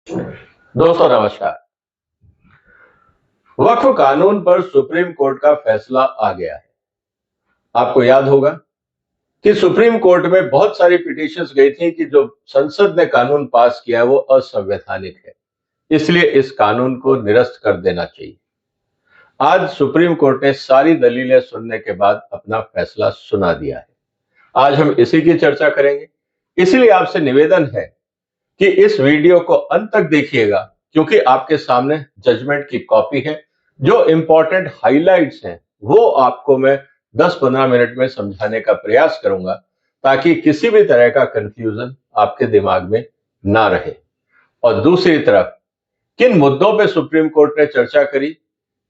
दोस्तों नमस्कार। वक्फ कानून पर सुप्रीम कोर्ट का फैसला आ गया है। आपको याद होगा कि सुप्रीम कोर्ट में बहुत सारी पिटीशंस गई थी कि जो संसद ने कानून पास किया है वो असंवैधानिक है, इसलिए इस कानून को निरस्त कर देना चाहिए। आज सुप्रीम कोर्ट ने सारी दलीलें सुनने के बाद अपना फैसला सुना दिया है। आज हम इसी की चर्चा करेंगे। इसलिए आपसे निवेदन है कि इस वीडियो को अंत तक देखिएगा, क्योंकि आपके सामने जजमेंट की कॉपी है। जो इंपॉर्टेंट हाइलाइट्स हैं वो आपको मैं 10-15 मिनट में समझाने का प्रयास करूंगा, ताकि किसी भी तरह का कंफ्यूजन आपके दिमाग में ना रहे। और दूसरी तरफ किन मुद्दों पे सुप्रीम कोर्ट ने चर्चा करी,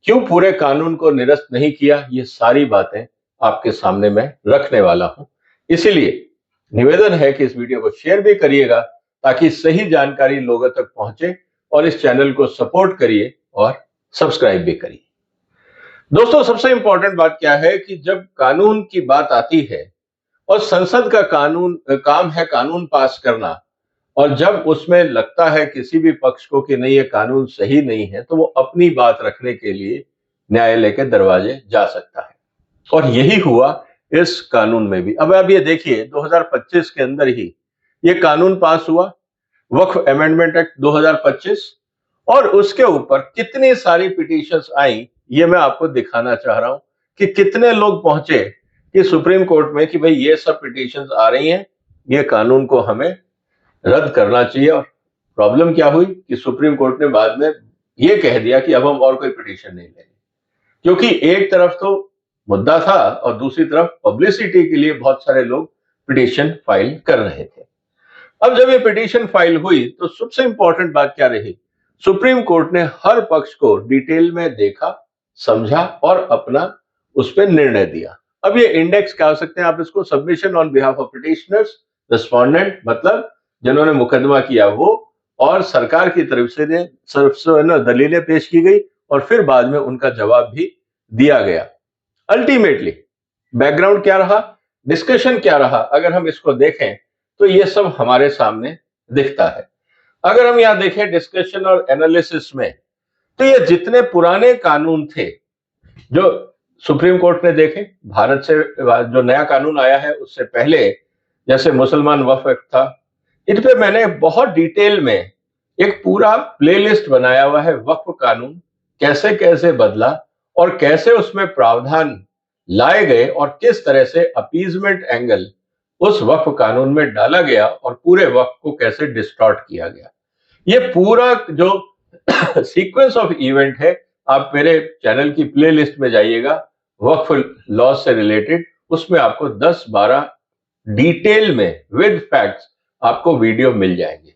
क्यों पूरे कानून को निरस्त नहीं किया, ये सारी बातें आपके सामने मैं रखने वाला हूं। इसीलिए निवेदन है कि इस वीडियो को शेयर भी करिएगा, ताकि सही जानकारी लोगों तक पहुंचे, और इस चैनल को सपोर्ट करिए और सब्सक्राइब भी करिए। दोस्तों, सबसे इंपॉर्टेंट बात क्या है कि जब कानून की बात आती है और संसद का काम है कानून पास करना, और जब उसमें लगता है किसी भी पक्ष को कि नहीं ये कानून सही नहीं है, तो वो अपनी बात रखने के लिए न्यायालय के दरवाजे जा सकता है। और यही हुआ इस कानून में भी। अब आप ये देखिए, 2025 के अंदर ही ये कानून पास हुआ, वक्फ अमेंडमेंट एक्ट 2025, और उसके ऊपर कितनी सारी पिटीशंस आई, ये मैं आपको दिखाना चाह रहा हूं कि कितने लोग पहुंचे कि सुप्रीम कोर्ट में कि भाई ये सब पिटीशंस आ रही हैं, ये कानून को हमें रद्द करना चाहिए। और प्रॉब्लम क्या हुई कि सुप्रीम कोर्ट ने बाद में ये कह दिया कि अब हम और कोई पिटीशन नहीं लेंगे, क्योंकि एक तरफ तो मुद्दा था और दूसरी तरफ पब्लिसिटी के लिए बहुत सारे लोग पिटीशन फाइल कर रहे थे। अब जब ये पिटीशन फाइल हुई तो सबसे इंपॉर्टेंट बात क्या रही, सुप्रीम कोर्ट ने हर पक्ष को डिटेल में देखा, समझा और अपना उस पर निर्णय दिया। अब ये इंडेक्स क्या हो सकते हैं आप इसको, submission on behalf of petitioners, respondent मतलब जिन्होंने मुकदमा किया वो, और सरकार की तरफ से दलीलें पेश की गई, और फिर बाद में उनका जवाब भी दिया गया। अल्टीमेटली बैकग्राउंड क्या रहा, डिस्कशन क्या रहा, अगर हम इसको देखें तो ये सब हमारे सामने दिखता है। अगर हम यहां देखें डिस्कशन और एनालिसिस में, तो ये जितने पुराने कानून थे जो सुप्रीम कोर्ट ने देखे, भारत से जो नया कानून आया है उससे पहले, जैसे मुसलमान वक्फ एक्ट था, इन पे मैंने बहुत डिटेल में एक पूरा प्लेलिस्ट बनाया हुआ है। वक्फ कानून कैसे कैसे बदला और कैसे उसमें प्रावधान लाए गए, और किस तरह से अपीजमेंट एंगल उस वक्फ कानून में डाला गया, और पूरे वक्फ को कैसे डिस्टॉर्ट किया गया। ये पूरा जो सीक्वेंस ऑफ इवेंट है, आप मेरे चैनल की प्लेलिस्ट में जाइएगा, वक्फ लॉ से रिलेटेड, उसमें आपको 10-12 डिटेल में विद फैक्ट्स आपको वीडियो मिल जाएंगे।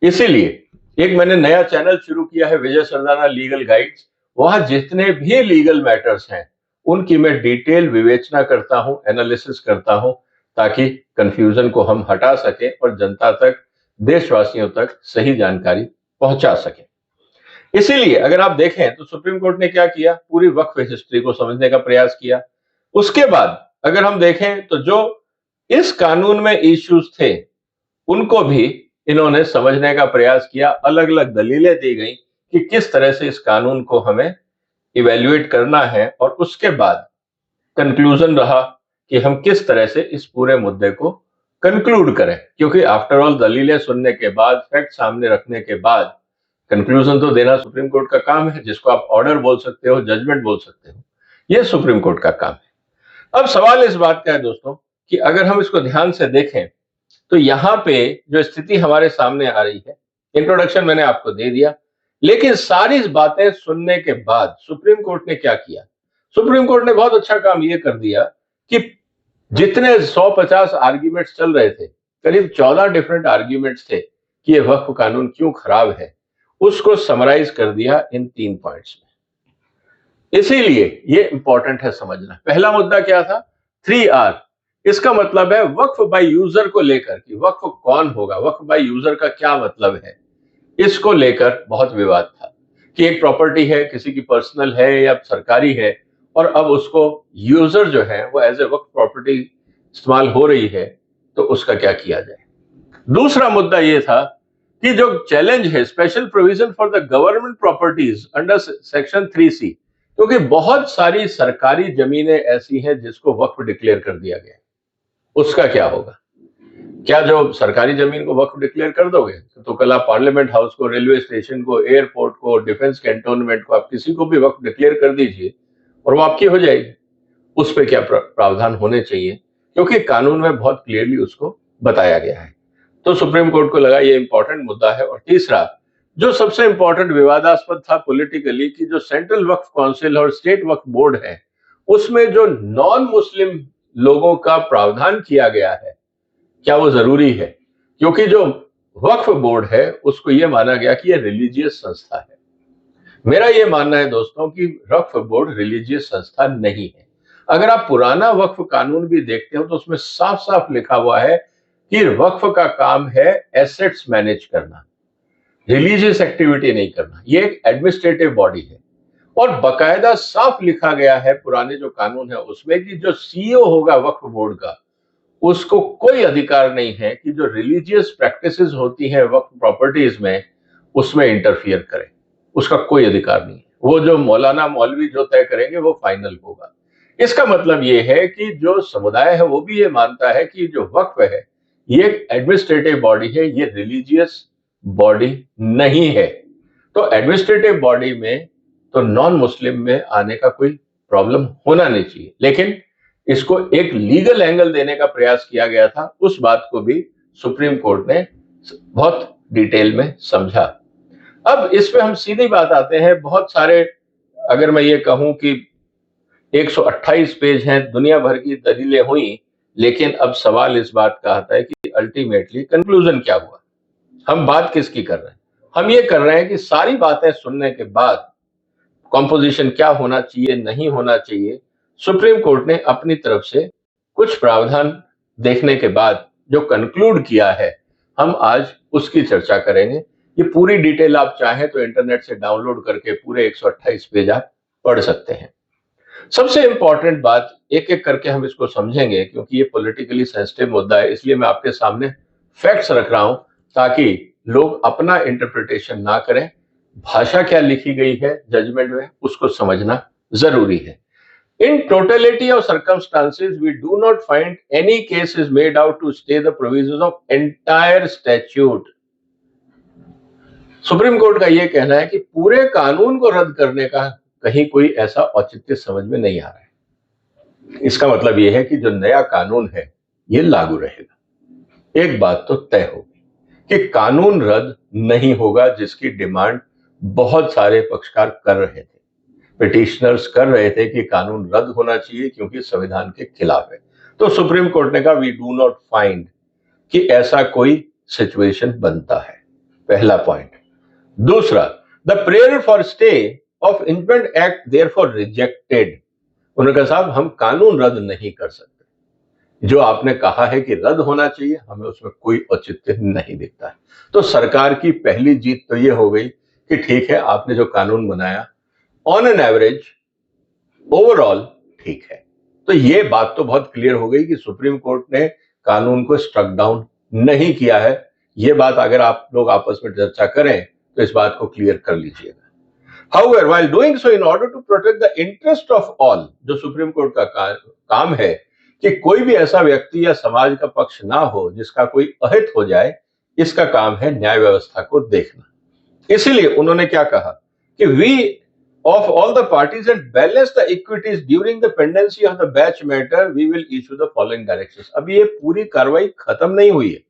इसीलिए एक मैंने नया चैनल शुरू किया है, विजय सरदाना लीगल गाइड्स। वहां जितने भी लीगल मैटर्स हैं उनकी मैं डिटेल विवेचना करता हूं, एनालिसिस करता हूं, ताकि कंफ्यूजन को हम हटा सकें और जनता तक, देशवासियों तक सही जानकारी पहुंचा सकें। इसीलिए अगर आप देखें तो सुप्रीम कोर्ट ने क्या किया, पूरी वक्फ हिस्ट्री को समझने का प्रयास किया। उसके बाद अगर हम देखें तो जो इस कानून में इश्यूज थे उनको भी इन्होंने समझने का प्रयास किया। अलग अलग दलीलें दी गई कि किस तरह से इस कानून को हमें इवेल्युएट करना है, और उसके बाद कंक्लूजन रहा कि हम किस तरह से इस पूरे मुद्दे को कंक्लूड करें, क्योंकि आफ्टर ऑल दलीलें सुनने के बाद, फैक्ट सामने रखने के बाद कंक्लूजन तो देना सुप्रीम कोर्ट का काम है, जिसको आप ऑर्डर बोल सकते हो, जजमेंट बोल सकते हो, यह सुप्रीम कोर्ट का काम है। अब सवाल इस बात का है दोस्तों कि अगर हम इसको ध्यान से देखें तो यहां पे जो स्थिति हमारे सामने आ रही है, इंट्रोडक्शन मैंने आपको दे दिया, लेकिन सारी बातें सुनने के बाद सुप्रीम कोर्ट ने क्या किया, सुप्रीम कोर्ट ने बहुत अच्छा काम यह कर दिया कि जितने 150 आर्ग्यूमेंट्स चल रहे थे, करीब 14 डिफरेंट आर्ग्यूमेंट्स थे कि यह वक्फ कानून क्यों खराब है, उसको समराइज कर दिया इन 3 पॉइंट्स में। इसीलिए ये इंपॉर्टेंट है समझना। पहला मुद्दा क्या था, 3R। इसका मतलब है वक्फ बाय यूजर को लेकर, कि वक्फ कौन होगा, वक्फ बाय यूजर का क्या मतलब है, इसको लेकर बहुत विवाद था कि एक प्रॉपर्टी है, किसी की पर्सनल है या सरकारी है, और अब उसको यूजर जो है वो एज ए वक्फ प्रॉपर्टी इस्तेमाल हो रही है, तो उसका क्या किया जाए। दूसरा मुद्दा यह था कि जो चैलेंज है special provision for the government properties under section 3C, क्योंकि बहुत सारी सरकारी जमीनें ऐसी हैं जिसको वक्फ डिक्लेयर कर दिया गया, उसका क्या होगा? क्या जो सरकारी जमीन को वक्फ डिक्लेयर कर दोगे तो कल आप पार्लियामेंट हाउस को, रेलवे स्टेशन को, एयरपोर्ट को, डिफेंस कैंटोनमेंट को, आप किसी को भी वक्फ डिक्लेयर कर दीजिए और वो आपकी हो जाएगी। उस पर क्या प्रावधान होने चाहिए, क्योंकि कानून में बहुत क्लियरली उसको बताया गया है। तो सुप्रीम कोर्ट को लगा ये इंपॉर्टेंट मुद्दा है। और तीसरा, जो सबसे इंपॉर्टेंट विवादास्पद था पॉलिटिकली, कि जो सेंट्रल वक्फ काउंसिल और स्टेट वक्फ बोर्ड है, उसमें जो नॉन मुस्लिम लोगों का प्रावधान किया गया है, क्या वो जरूरी है? क्योंकि जो वक्फ बोर्ड है उसको ये माना गया कि ये रिलीजियस संस्था है। मेरा ये मानना है दोस्तों कि वक्फ बोर्ड रिलीजियस संस्था नहीं है। अगर आप पुराना वक्फ कानून भी देखते हो तो उसमें साफ साफ लिखा हुआ है कि वक्फ का काम है एसेट्स मैनेज करना, रिलीजियस एक्टिविटी नहीं करना। ये एक एडमिनिस्ट्रेटिव बॉडी है और बकायदा साफ लिखा गया है पुराने जो कानून है उसमें कि जो सीईओ होगा वक्फ बोर्ड का, उसको कोई अधिकार नहीं है कि जो रिलीजियस प्रैक्टिसेस होती हैं वक्फ प्रॉपर्टीज में उसमें इंटरफियर करे। उसका कोई अधिकार नहीं है। वो जो मौलाना मौलवी जो तय करेंगे वो फाइनल होगा। इसका मतलब ये है कि जो समुदाय है वो भी ये मानता है कि जो वक्फ है ये एक एडमिनिस्ट्रेटिव बॉडी है, ये रिलीजियस बॉडी नहीं है। तो एडमिनिस्ट्रेटिव बॉडी में तो नॉन मुस्लिम में आने का कोई प्रॉब्लम होना नहीं चाहिए, लेकिन इसको एक लीगल एंगल देने का प्रयास किया गया था। उस बात को भी सुप्रीम कोर्ट ने बहुत डिटेल में समझा। अब इस पे हम सीधी बात आते हैं। बहुत सारे, अगर मैं ये कहूं कि 128 पेज हैं, दुनिया भर की दलीलें हुई, लेकिन अब सवाल इस बात का आता है कि अल्टीमेटली कंक्लूजन क्या हुआ? हम बात किसकी कर रहे हैं? हम ये कर रहे हैं कि सारी बातें सुनने के बाद कॉम्पोजिशन क्या होना चाहिए, नहीं होना चाहिए, सुप्रीम कोर्ट ने अपनी तरफ से कुछ प्रावधान देखने के बाद जो कंक्लूड किया है, हम आज उसकी चर्चा करेंगे। ये पूरी डिटेल आप चाहें तो इंटरनेट से डाउनलोड करके पूरे 128 पेज आप पढ़ सकते हैं। सबसे इंपॉर्टेंट बात, एक एक करके हम इसको समझेंगे क्योंकि ये पॉलिटिकली सेंसिटिव मुद्दा है, इसलिए मैं आपके सामने फैक्ट्स रख रहा हूं ताकि लोग अपना इंटरप्रिटेशन ना करें। भाषा क्या लिखी गई है जजमेंट में उसको समझना जरूरी है। In totality of circumstances, we do not find any cases made out to stay the provisions of entire statute. Supreme court का यह कहना है कि पूरे कानून को रद्द करने का कहीं कोई ऐसा औचित्य समझ में नहीं आ रहा है। इसका मतलब यह है कि जो नया कानून है यह लागू रहेगा। एक बात तो तय होगी कि कानून रद्द नहीं होगा, जिसकी डिमांड बहुत सारे पक्षकार कर रहे थे, पिटिशनर्स कर रहे थे कि कानून रद्द होना चाहिए क्योंकि संविधान के खिलाफ है। तो सुप्रीम कोर्ट ने कहा वी डू नॉट फाइंड कि ऐसा कोई सिचुएशन बनता है, पहला पॉइंट। दूसरा, the prayer for stay of impeachment act therefore rejected. उन्होंने कहा साहब हम कानून रद्द नहीं कर सकते, जो आपने कहा है कि रद्द होना चाहिए हमें उसमें कोई औचित्य नहीं दिखता है। तो सरकार की पहली जीत तो यह हो गई कि ठीक है, आपने जो कानून बनाया ऑन एन एवरेज ओवरऑल ठीक है। तो ये बात तो बहुत क्लियर हो गई कि सुप्रीम कोर्ट ने कानून को स्ट्रक डाउन नहीं किया है। ये बात अगर आप लोग आपस में चर्चा करें तो इस बात को क्लियर कर लीजिएगा। However, while doing so in order to protect the interest of all, जो सुप्रीम कोर्ट का काम है कि कोई भी ऐसा व्यक्ति या समाज का पक्ष ना हो जिसका कोई अहित हो जाए, इसका काम है न्याय व्यवस्था को देखना। इसीलिए उन्होंने क्या कहा कि we of all the parties and balance the equities during the pendency of the batch matter, we will issue the following directions. अब ये पूरी कार्रवाई खत्म नहीं हुई है,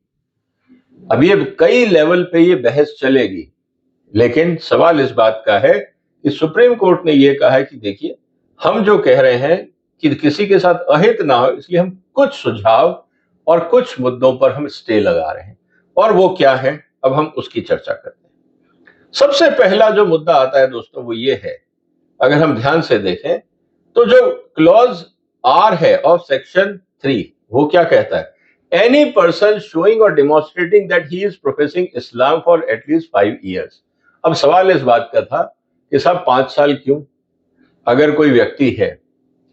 अब ये कई लेवल पे ये बहस चलेगी, लेकिन सवाल इस बात का है कि सुप्रीम कोर्ट ने ये कहा है कि देखिए हम जो कह रहे हैं कि किसी के साथ अहित ना हो, इसलिए हम कुछ सुझाव और कुछ मुद्दों पर हम स्टे लगा रहे हैं। और वो क्या है, अब हम उसकी चर्चा करते हैं। सबसे पहला जो मुद्दा आता है दोस्तों वो ये है, अगर हम ध्यान से देखें तो जो क्लॉज आर है ऑफ सेक्शन 3 वो क्या कहता है, एनी पर्सन शोइंग और demonstrating that he is professing Islam for at least 5 years। अब सवाल इस बात का था कि साहब 5 साल क्यों? अगर कोई व्यक्ति है,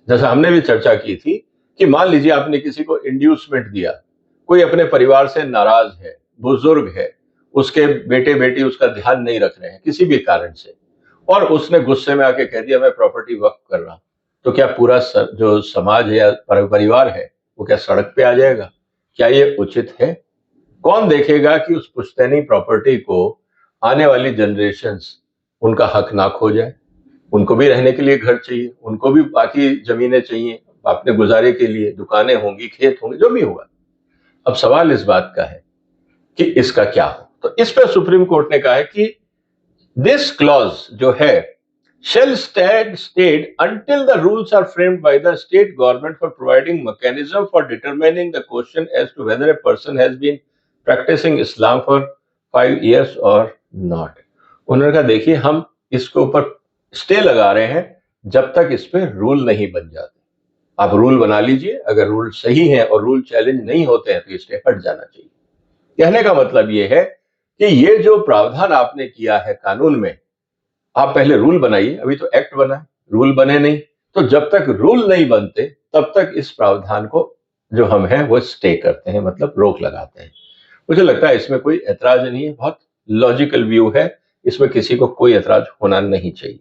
जैसा हमने भी चर्चा की थी कि मान लीजिए आपने किसी को इंड्यूसमेंट दिया, कोई अपने परिवार से नाराज है, बुजुर्ग है, उसके बेटे बेटी उसका ध्यान नहीं रख रहे हैं किसी भी कारण से, और उसने गुस्से में आके कह दिया मैं प्रॉपर्टी वक्फ कर रहा हूं, तो क्या पूरा जो समाज है या परिवार है वो क्या सड़क पे आ जाएगा? क्या ये उचित है? कौन देखेगा कि उस पुश्तैनी प्रॉपर्टी को आने वाली जनरेशन्स उनका हक ना खो जाए? उनको भी रहने के लिए घर चाहिए, उनको भी बाकी जमीनें चाहिए अपने गुजारे के लिए, दुकानें होंगी, खेत होंगे, जो भी होगा। अब सवाल इस बात का है कि इसका क्या हो। तो इस पर सुप्रीम कोर्ट ने कहा है कि दिस क्लॉज जो है shall stayed until the rules are framed by the state government for providing mechanism for determining the question as to whether a person has been practicing Islam for 5 years or not। उन्होंने कहा देखिए हम इसके ऊपर stay लगा रहे हैं जब तक इस पे रूल नहीं बन जाते। आप रूल बना लीजिए, अगर रूल सही है और रूल चैलेंज नहीं होते हैं तो ये स्टे हट जाना चाहिए। कहने का मतलब ये है कि ये जो प्रावधान आपने किया है कानून में, आप पहले रूल बनाइए, अभी तो एक्ट बना है, रूल बने नहीं, तो जब तक रूल नहीं बनते तब तक इस प्रावधान को जो हम हैं वो स्टे करते हैं, मतलब रोक लगाते हैं। मुझे लगता है इसमें कोई ऐतराज नहीं है, बहुत लॉजिकल व्यू है, इसमें किसी को कोई ऐतराज होना नहीं चाहिए।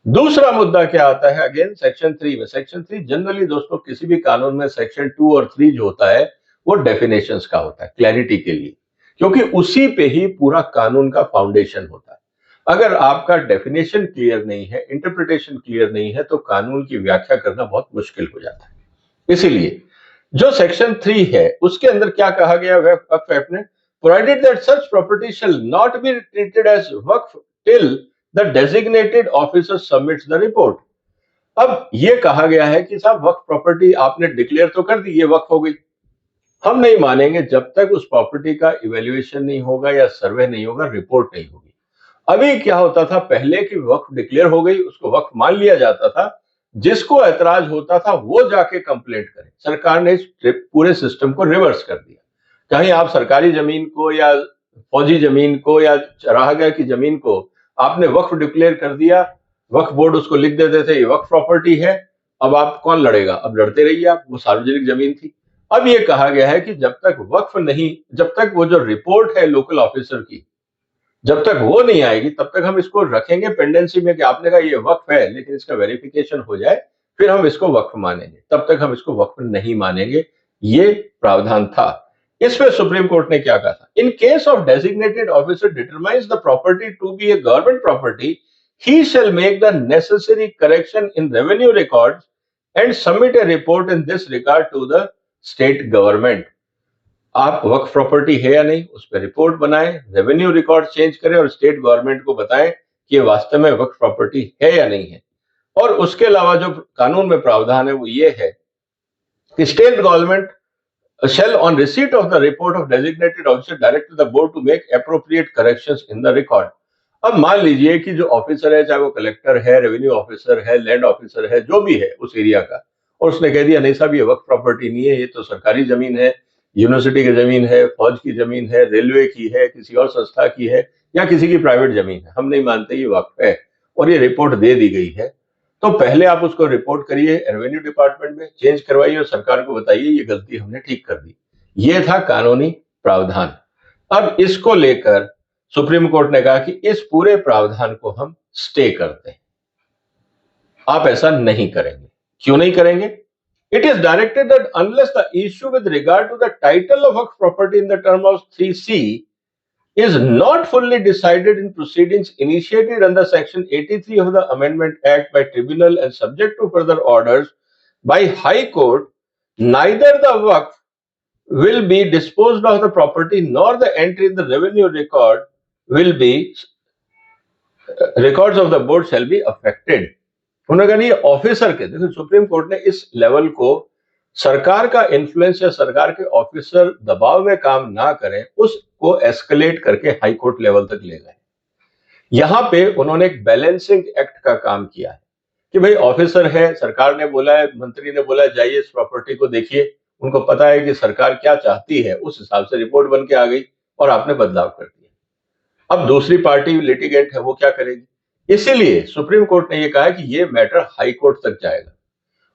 दूसरा मुद्दा क्या आता है, अगेन सेक्शन 3 में। सेक्शन 3 जनरली दोस्तों किसी भी कानून में सेक्शन 2 और 3 जो होता है वो डेफिनेशंस का होता है, क्लैरिटी के लिए, क्योंकि उसी पे ही पूरा कानून का फाउंडेशन होता है। अगर आपका डेफिनेशन क्लियर नहीं है, इंटरप्रिटेशन क्लियर नहीं है, तो कानून की व्याख्या करना बहुत मुश्किल हो जाता है। इसीलिए जो सेक्शन 3 है उसके अंदर क्या कहा गया वक्फ एक्ट ने, provided that such property shall not be treated as waqf till the designated officer submits the report. अब ये कहा गया है कि साहब वक्फ प्रॉपर्टी आपने डिक्लेयर तो कर दी, ये वक्फ हो गई, हम नहीं मानेंगे जब तक उस प्रॉपर्टी का इवेल्युएशन नहीं होगा या सर्वे नहीं होगा, रिपोर्ट नहीं होगी। अभी क्या होता था पहले कि वक्फ डिक्लेयर हो गई, उसको वक्फ मान लिया जाता था, जिसको ऐतराज होता था वो जाके कंप्लेंट करे। सरकार ने इस पूरे सिस्टम को रिवर्स कर दिया। कहीं आप सरकारी जमीन को या फौजी जमीन को या चरागाह की जमीन को आपने वक्फ डिक्लेयर कर दिया, वक्फ बोर्ड उसको लिख देते थे ये वक्फ प्रॉपर्टी है, अब आप कौन लड़ेगा, अब लड़ते रहिए आप, वो सार्वजनिक जमीन थी। अब ये कहा गया है कि जब तक वक्फ नहीं, जब तक वो जो रिपोर्ट है लोकल ऑफिसर की, जब तक वो नहीं आएगी तब तक हम इसको रखेंगे पेंडेंसी में कि आपने कहा ये वक्फ है लेकिन इसका वेरिफिकेशन हो जाए फिर हम इसको वक्फ मानेंगे, तब तक हम इसको वक्फ नहीं मानेंगे। ये प्रावधान था। इसमें सुप्रीम कोर्ट ने क्या कहा था, in case of designated officer determines the property to be a government property, he shall make the necessary correction in revenue records and submit a report in this regard to the state government. आप वक्फ property है या नहीं उस पर report बनाएं, revenue record change करें और स्टेट गवर्नमेंट को बताएं कि ये वास्तव में वक्फ प्रॉपर्टी है या नहीं है। और उसके अलावा जो कानून में प्रावधान है वो ये है कि state government shall on receipt of the report of designated officer direct the board to make appropriate corrections in the record। अब मान लीजिए कि जो ऑफिसर है, चाहे वो कलेक्टर है, रेवेन्यू ऑफिसर है, लैंड ऑफिसर है, जो भी है उस एरिया का, और उसने कह दिया नहीं साहब ये वक्फ प्रॉपर्टी नहीं है, ये तो सरकारी जमीन है, यूनिवर्सिटी की जमीन है, फौज की जमीन है, रेलवे की है, किसी और संस्था की है या किसी की प्राइवेट जमीन है, हम नहीं मानते ये वक्फ है, और ये रिपोर्ट दे दी गई है, तो पहले आप उसको रिपोर्ट करिए रेवेन्यू डिपार्टमेंट में, चेंज करवाइए और सरकार को बताइए ये गलती हमने ठीक कर दी। ये था कानूनी प्रावधान। अब इसको लेकर सुप्रीम कोर्ट ने कहा कि इस पूरे प्रावधान को हम स्टे करते हैं, आप ऐसा नहीं करेंगे। क्यों नहीं करेंगे? It is directed that unless the issue with regard to the title of waqf property in the term of 3C is not fully decided in proceedings initiated under Section 83 of the Amendment Act by tribunal and subject to further orders by High Court, neither the Waqf will be disposed of the property nor the entry in the revenue record will be, records of the board shall be affected। उन्होंने कहा नहीं officer के, देखो supreme court ने इस level को सरकार का इन्फ्लुएंस या सरकार के ऑफिसर दबाव में काम ना करें उसको एस्केलेट करके हाई कोर्ट लेवल तक ले गए। यहां पे उन्होंने एक बैलेंसिंग एक्ट का काम किया है कि भाई ऑफिसर है, सरकार ने बोला है, मंत्री ने बोला है जाइए इस प्रॉपर्टी को देखिए, उनको पता है कि सरकार क्या चाहती है, उस हिसाब से रिपोर्ट बन के आ गई और आपने बदलाव कर दिया। अब दूसरी पार्टी लिटिगेंट है वो क्या करेगी? इसीलिए सुप्रीम कोर्ट ने यह कहा कि यह मैटर हाई कोर्ट तक जाएगा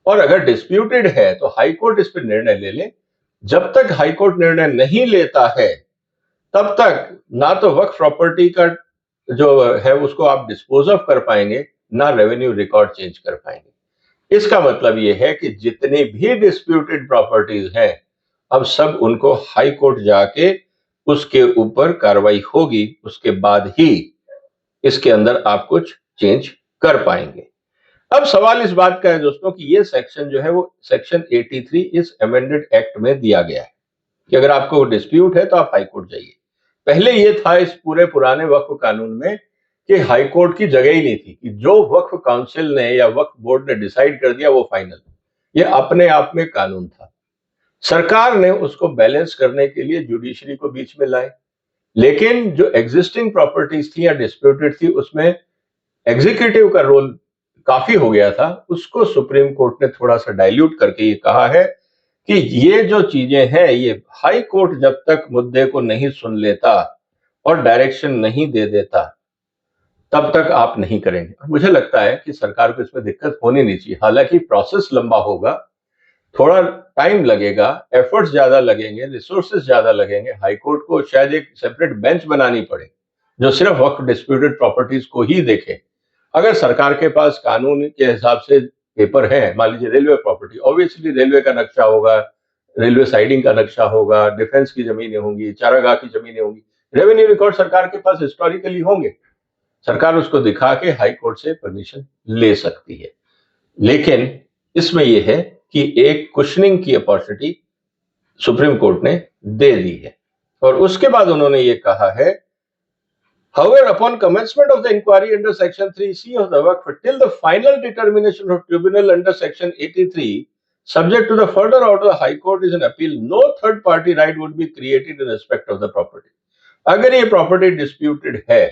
और अगर डिस्प्यूटेड है तो हाई कोर्ट इस पर निर्णय ले ले। जब तक हाई कोर्ट निर्णय नहीं लेता है तब तक ना तो वक्फ प्रॉपर्टी का जो है उसको आप डिस्पोज ऑफ कर पाएंगे, ना रेवेन्यू रिकॉर्ड चेंज कर पाएंगे। इसका मतलब ये है कि जितनी भी डिस्प्यूटेड प्रॉपर्टीज हैं, अब सब उनको हाई कोर्ट जाके उसके ऊपर कार्रवाई होगी, उसके बाद ही इसके अंदर आप कुछ चेंज कर पाएंगे। अब सवाल इस बात का है दोस्तों कि ये सेक्शन जो है वो सेक्शन 83 इस अमेंडेड एक्ट में दिया गया है कि अगर आपको डिस्प्यूट है तो आप हाई कोर्ट जाइए। पहले ये था इस पूरे पुराने वक्फ कानून में कि हाई कोर्ट की जगह ही नहीं थी, कि जो वक्फ काउंसिल ने या वक्फ बोर्ड ने डिसाइड कर दिया वो फाइनल। ये अपने आप में कानून था। सरकार ने उसको बैलेंस करने के लिए जुडिशरी को बीच में लाए, लेकिन जो एग्जिस्टिंग प्रॉपर्टीज थी या डिस्प्यूटेड थी उसमें एग्जीक्यूटिव का रोल काफी हो गया था। उसको सुप्रीम कोर्ट ने थोड़ा सा डाइल्यूट करके ये कहा है कि ये जो चीजें हैं, ये हाई कोर्ट जब तक मुद्दे को नहीं सुन लेता और डायरेक्शन नहीं दे देता तब तक आप नहीं करेंगे। मुझे लगता है कि सरकार को इसमें दिक्कत होनी नहीं चाहिए। हालांकि प्रोसेस लंबा होगा, थोड़ा टाइम लगेगा, एफर्ट्स ज्यादा लगेंगे, रिसोर्सेज ज्यादा लगेंगे। हाईकोर्ट को शायद एक सेपरेट बेंच बनानी पड़े जो सिर्फ वक्फ डिस्प्यूटेड प्रॉपर्टीज को ही देखे। अगर सरकार के पास कानून के हिसाब से पेपर है, मान लीजिए रेलवे प्रॉपर्टी, ऑब्वियसली रेलवे का नक्शा होगा, रेलवे साइडिंग का नक्शा होगा, डिफेंस की जमीनें होंगी, चारागाह की जमीनें होंगी, रेवेन्यू रिकॉर्ड सरकार के पास हिस्टोरिकली होंगे। सरकार उसको दिखा के हाई कोर्ट से परमिशन ले सकती है। लेकिन इसमें यह है कि एक कुशनिंग की अपॉर्चुनिटी सुप्रीम कोर्ट ने दे दी है। और उसके बाद उन्होंने ये कहा है, however, upon commencement of the inquiry under section 3C of the Waqf till the final determination of tribunal under section 83, subject to the further order of the high court is an appeal, no third party right would be created in respect of the property. अगर ये property disputed है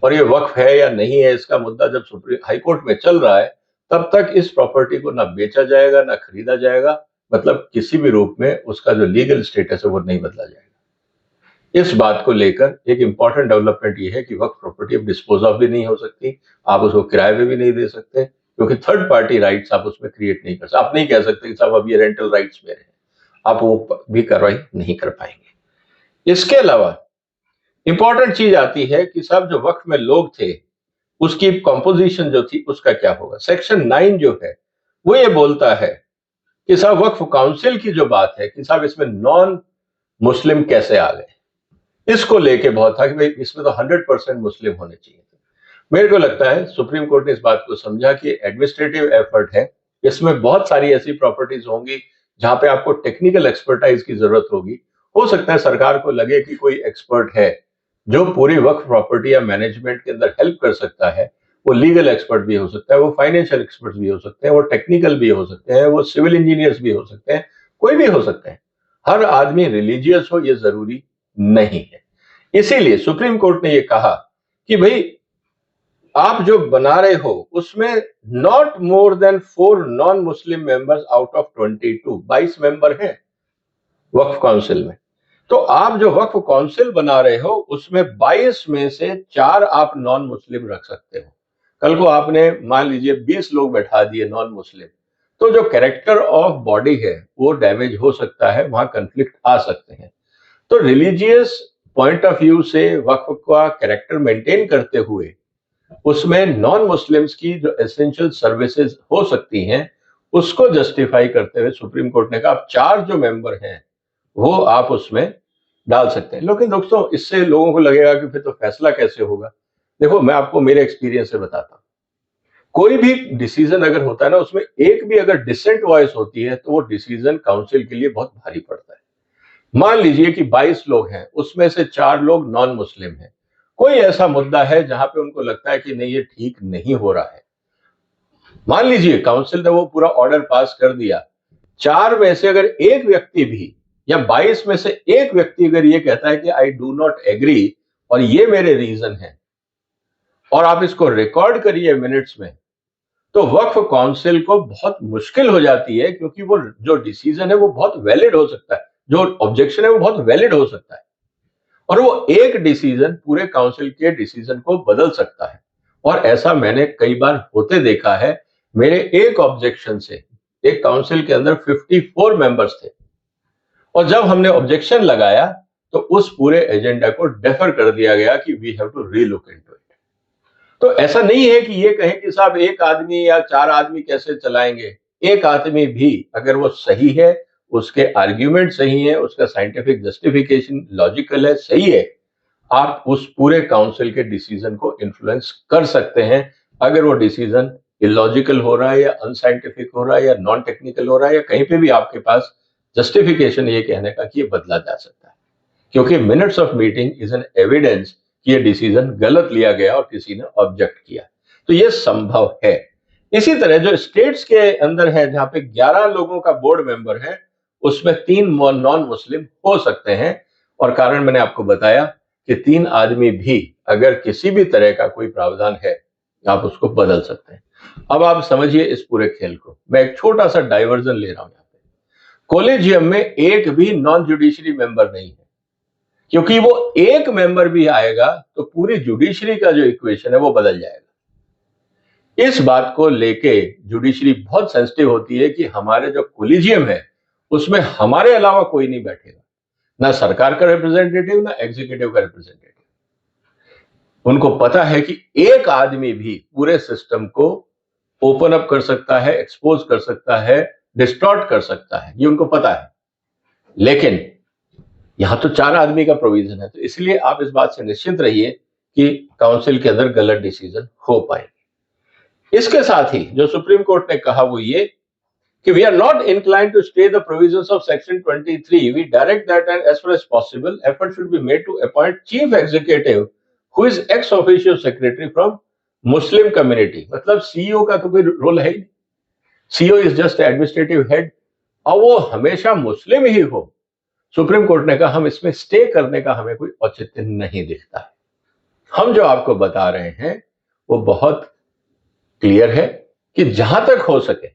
और ये वक्फ है या नहीं है, इसका मुद्दा जब सुप्रीम हाई कोर्ट में चल रहा है, तब तक इस प्रॉपर्टी को ना बेचा जाएगा ना खरीदा जाएगा, मतलब किसी भी रूप में उसका जो लीगल स्टेटस है वो नहीं बदला जाएगा। इस बात को लेकर एक इंपॉर्टेंट डेवलपमेंट ये है कि वक्फ प्रॉपर्टी अब डिस्पोज ऑफ भी नहीं हो सकती, आप उसको किराए में भी नहीं दे सकते, क्योंकि थर्ड पार्टी राइट्स आप उसमें क्रिएट नहीं कर सकते। आप नहीं कह सकते कि साहब अब ये रेंटल राइट्स मेरे हैं, आप वो भी कार्रवाई नहीं कर पाएंगे। इसके अलावा इंपॉर्टेंट चीज आती है कि साहब जो वक्फ में लोग थे उसकी कॉम्पोजिशन जो थी उसका क्या होगा। सेक्शन 9 जो है वो ये बोलता है कि साहब वक्फ काउंसिल की जो बात है कि साहब इसमें नॉन मुस्लिम कैसे आ गए, इसको लेके बहुत था कि भाई इसमें तो 100% मुस्लिम होने चाहिए। मेरे को लगता है सुप्रीम कोर्ट ने इस बात को समझा कि एडमिनिस्ट्रेटिव एफर्ट है, इसमें बहुत सारी ऐसी प्रॉपर्टीज होंगी जहां पे आपको टेक्निकल एक्सपर्टाइज की जरूरत होगी। हो सकता है सरकार को लगे कि कोई एक्सपर्ट है जो पूरी वक्फ प्रॉपर्टी या मैनेजमेंट के अंदर हेल्प कर सकता है। वो लीगल एक्सपर्ट भी हो सकता है, वो फाइनेंशियल एक्सपर्ट भी हो सकते हैं, वो टेक्निकल भी हो सकते हैं, वो सिविल इंजीनियर्स भी हो सकते हैं, कोई भी हो सकते हैं। हर आदमी रिलीजियस हो ये जरूरी नहीं है। इसीलिए सुप्रीम कोर्ट ने ये कहा कि भाई आप जो बना रहे हो उसमें not more than 4 non Muslim members out of 22 member हैं वक्फ काउंसिल में। तो आप जो वक्फ काउंसिल बना रहे हो उसमें 22 में से 4 आप नॉन मुस्लिम रख सकते हो। कल को आपने मान लीजिए 20 लोग बैठा दिए नॉन मुस्लिम, तो जो कैरेक्टर ऑफ बॉडी है वो डैमेज हो सकता है, वहां कंफ्लिक्ट आ सकते हैं। तो रिलीजियस पॉइंट ऑफ व्यू से वक्फ का कैरेक्टर मेंटेन करते हुए उसमें नॉन मुस्लिम्स की जो एसेंशियल सर्विसेज हो सकती हैं उसको जस्टिफाई करते हुए सुप्रीम कोर्ट ने कहा आप 4 जो मेंबर हैं वो आप उसमें डाल सकते हैं। लेकिन दोस्तों इससे लोगों को लगेगा कि फिर तो फैसला कैसे होगा। देखो मैं आपको मेरे एक्सपीरियंस से बताता हूं, कोई भी डिसीजन अगर होता है ना उसमें एक भी अगर डिसेंट वॉइस होती है तो वो डिसीजन काउंसिल के लिए बहुत भारी पड़ता है। मान लीजिए कि 22 लोग हैं, उसमें से 4 लोग नॉन मुस्लिम हैं, कोई ऐसा मुद्दा है जहां पे उनको लगता है कि नहीं ये ठीक नहीं हो रहा है, मान लीजिए काउंसिल ने वो पूरा ऑर्डर पास कर दिया, 4 में से अगर एक व्यक्ति भी या 22 में से एक व्यक्ति अगर ये कहता है कि आई डू नॉट एग्री और ये मेरे रीजन है, और आप इसको रिकॉर्ड करिए मिनट्स में, तो वक्फ काउंसिल को बहुत मुश्किल हो जाती है, क्योंकि वो जो डिसीजन है वो बहुत वैलिड हो सकता है, जो ऑब्जेक्शन है वो बहुत वैलिड हो सकता है, और वो एक डिसीजन पूरे काउंसिल के डिसीजन को बदल सकता है। और ऐसा मैंने कई बार होते देखा है। मेरे एक ऑब्जेक्शन से एक काउंसिल के अंदर 54 मेंबर्स थे, और जब हमने ऑब्जेक्शन लगाया तो उस पूरे एजेंडा को डेफर कर दिया गया कि we have to relook into it. तो ऐसा नहीं है कि ये कहें कि साहब एक आदमी या 4 आदमी कैसे चलाएंगे। एक आदमी भी अगर वो सही है, उसके आर्ग्यूमेंट सही है, उसका साइंटिफिक जस्टिफिकेशन लॉजिकल है, सही है, आप उस पूरे काउंसिल के डिसीजन को इन्फ्लुएंस कर सकते हैं। अगर वो डिसीजन इलॉजिकल हो रहा है या अनसाइंटिफिक हो रहा है या नॉन टेक्निकल हो रहा है या कहीं पे भी आपके पास जस्टिफिकेशन ये कहने का कि ये बदला जा सकता है, क्योंकि minutes of meeting is an evidence कि ये डिसीजन गलत लिया गया और किसी ने ऑब्जेक्ट किया, तो ये संभव है। इसी तरह जो स्टेट्स के अंदर है जहां पे 11 लोगों का बोर्ड मेंबर है, उसमें 3 नॉन मुस्लिम हो सकते हैं, और कारण मैंने आपको बताया कि 3 आदमी भी अगर किसी भी तरह का कोई प्रावधान है, आप उसको बदल सकते हैं। अब आप समझिए इस पूरे खेल को, मैं एक छोटा सा डाइवर्जन ले रहा हूं। यहाँ पे कॉलेजियम में एक भी नॉन जुडिशरी मेंबर नहीं है, क्योंकि वो एक मेंबर भी आएगा तो पूरी जुडिशरी का जो इक्वेशन है वो बदल जाएगा। इस बात को लेके जुडिशरी बहुत सेंसिटिव होती है कि हमारे जो कॉलेजियम है उसमें हमारे अलावा कोई नहीं बैठेगा, ना सरकार का रिप्रेजेंटेटिव ना एग्जीक्यूटिव का रिप्रेजेंटेटिव। उनको पता है कि एक आदमी भी पूरे सिस्टम को ओपन अप कर सकता है, एक्सपोज कर सकता है, डिस्टॉर्ट कर सकता है, ये उनको पता है। लेकिन यहां तो 4 आदमी का प्रोविजन है, तो इसलिए आप इस बात से निश्चिंत रहिए कि काउंसिल के अंदर गलत डिसीजन हो पाएंगे। इसके साथ ही जो सुप्रीम कोर्ट ने कहा वो ये कि we are not inclined to stay the provisions of section 23. We direct that and as far as possible effort should be made to appoint chief executive who is ex officio secretary from Muslim community. मतलब CEO का तो कोई role है ही नहीं, CEO is just administrative head, और वो हमेशा मुस्लिम ही हो। सुप्रीम कोर्ट ने कहा हम इसमें स्टे करने का हमें कोई औचित्य नहीं दिखता है। हम जो आपको बता रहे हैं वो बहुत क्लियर है कि जहां तक हो सके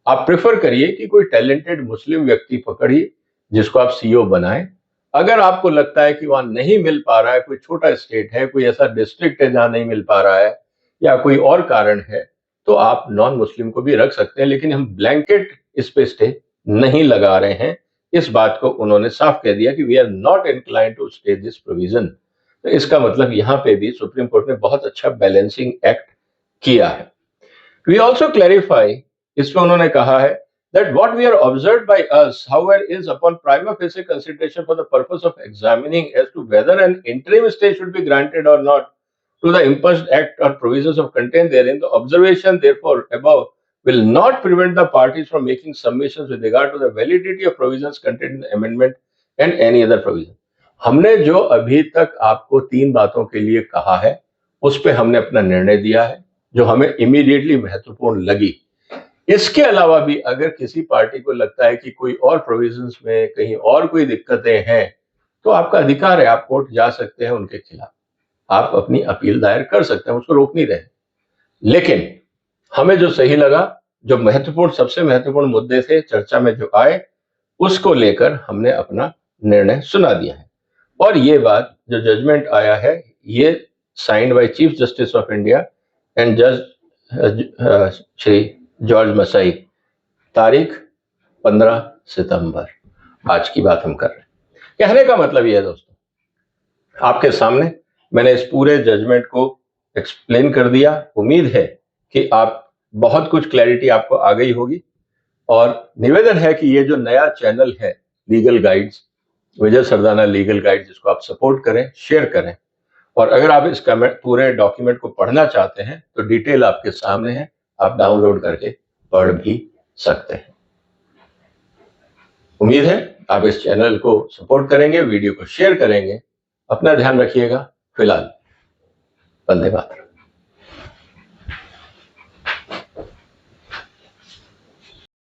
आप प्रेफर करिए कि कोई टैलेंटेड मुस्लिम व्यक्ति पकड़िए जिसको आप सीईओ बनाएं। अगर आपको लगता है कि वहां नहीं मिल पा रहा है, कोई छोटा स्टेट है, कोई ऐसा डिस्ट्रिक्ट है जहां नहीं मिल पा रहा है या कोई और कारण है, तो आप नॉन मुस्लिम को भी रख सकते हैं, लेकिन हम ब्लैंकेट इस पे स्टे नहीं लगा रहे हैं। इस बात को उन्होंने साफ कह दिया कि we are not inclined to stay this provision. तो इसका मतलब यहां पे भी सुप्रीम कोर्ट ने बहुत अच्छा बैलेंसिंग एक्ट किया है। वी ऑल्सो क्लैरिफाई, इसमें उन्होंने कहा है that what we are observed by us, however, is upon prima facie consideration for the purpose of examining as to whether an interim stay should be granted or not to the imposed act or provisions of contained therein. The observation, therefore, above will not prevent the parties from making submissions with regard to the validity of provisions contained in the amendment and any other provision. हमने जो अभी तक आपको 3 बातों के लिए कहा है, उस पे हमने अपना निर्णय दिया है, जो हमें इमीडिएटली महत्वपूर्ण लगी। इसके अलावा भी अगर किसी पार्टी को लगता है कि कोई और प्रोविजंस में कहीं और कोई दिक्कतें हैं, तो आपका अधिकार है, आप कोर्ट जा सकते हैं उनके खिलाफ, आप अपनी अपील दायर कर सकते हैं, उसको रोक नहीं रहे। लेकिन हमें जो सही लगा, जो महत्वपूर्ण, सबसे महत्वपूर्ण मुद्दे थे चर्चा में जो आए, उसको लेकर हमने अपना निर्णय सुना दिया है। और ये बात जो जजमेंट आया है, ये signed by chief justice of India and जज श्री जॉर्ज मसाई, तारीख 15 सितंबर, आज की बात हम कर रहे हैं। कहने का मतलब यह है दोस्तों, आपके सामने मैंने इस पूरे जजमेंट को एक्सप्लेन कर दिया। उम्मीद है कि आप बहुत कुछ क्लैरिटी आपको आ गई होगी, और निवेदन है कि ये जो नया चैनल है लीगल गाइड्स, विजय सरदाना लीगल गाइड्स, जिसको आप सपोर्ट करें, शेयर करें, और अगर आप इस पूरे डॉक्यूमेंट को पढ़ना चाहते हैं तो डिटेल आपके सामने है, आप डाउनलोड करके पढ़ भी सकते हैं। उम्मीद है आप इस चैनल को सपोर्ट करेंगे, वीडियो को शेयर करेंगे। अपना ध्यान रखिएगा। फिलहाल वंदे मातरम।